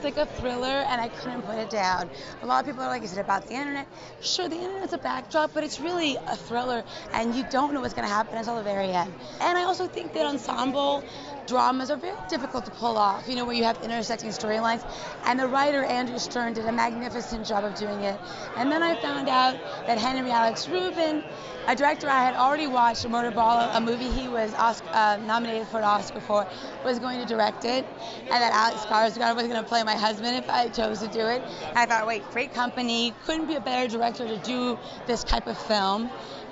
feels like a thriller, and I couldn't put it down. A lot of people are like, is it about the internet? Sure, the internet's a backdrop, but it's really a thriller, and you don't know what's going to happen until the very end. And I also think that ensemble dramas are very difficult to pull off, you know, where you have intersecting storylines. And the writer, Andrew Stern, did a magnificent job of doing it. And then I found out that Henry Alex Rubin, a director I had already watched, Motorball, a movie he was nominated for an Oscar for, was going to direct it, and that Alex Skarsgård was going to play my husband if I chose to do it. And I thought, wait, great company, couldn't be a better director to do this type of film,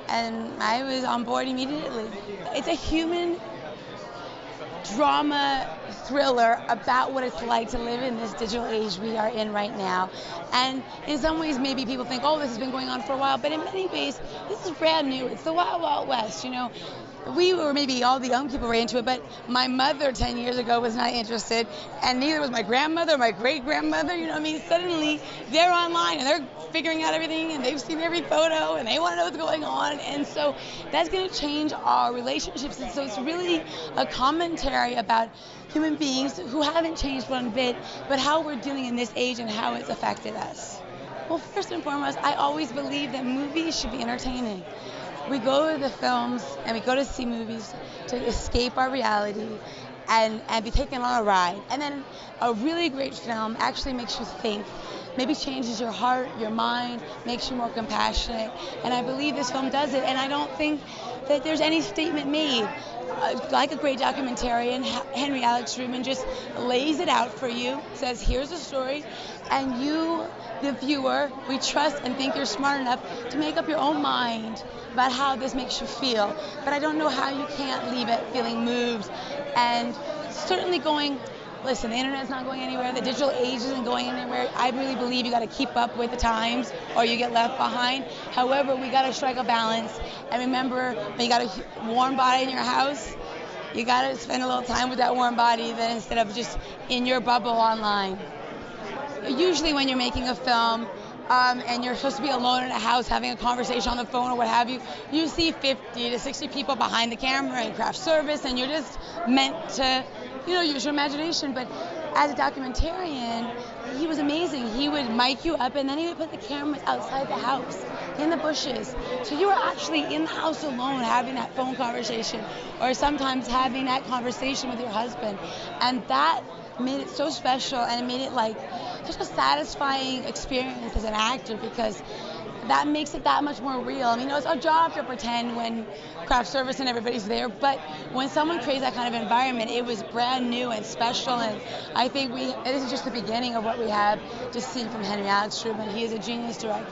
and I was on board immediately. It's a human drama thriller about what it's like to live in this digital age we are in right now. And in some ways, maybe people think, oh, this has been going on for a while, but in many ways, this is brand new. It's the Wild Wild West, you know. We were, maybe all the young people were into it, but my mother 10 years ago was not interested, and neither was my grandmother, my great-grandmother, you know what I mean? Suddenly, they're online, and they're figuring out everything, and they've seen every photo, and they want to know what's going on, and so that's going to change our relationships, and so it's really a commentary about human beings who haven't changed one bit, but how we're dealing in this age and how it's affected us. Well, first and foremost, I always believe that movies should be entertaining. We go to the films and we go to see movies to escape our reality and be taken on a ride. And then a really great film actually makes you think, maybe changes your heart, your mind, makes you more compassionate. And I believe this film does it. And I don't think that there's any statement made. Like a great documentarian, Henry Alex Rubin just lays it out for you, says, here's the story, and you, the viewer, we trust and think you're smart enough to make up your own mind about how this makes you feel. But I don't know how you can't leave it feeling moved and certainly going, listen, the internet's not going anywhere, the digital age isn't going anywhere. I really believe you got to keep up with the times or you get left behind. However, we got to strike a balance. And remember, when you got a warm body in your house, you got to spend a little time with that warm body then instead of just in your bubble online. Usually when you're making a film, and you're supposed to be alone in a house having a conversation on the phone or what have you, you see 50 to 60 people behind the camera in craft service, and you're just meant to, you know, use your imagination. But as a documentarian, he was amazing. He would mic you up, and then he would put the cameras outside the house, in the bushes. So you were actually in the house alone having that phone conversation, or sometimes having that conversation with your husband. And that made it so special, and it made it like such a satisfying experience as an actor, because that makes it that much more real. I mean, it's our job to pretend when craft service and everybody's there, but when someone creates that kind of environment, it was brand new and special, and I think this is just the beginning of what we have to see from Henry Alex Rubin. He is a genius director.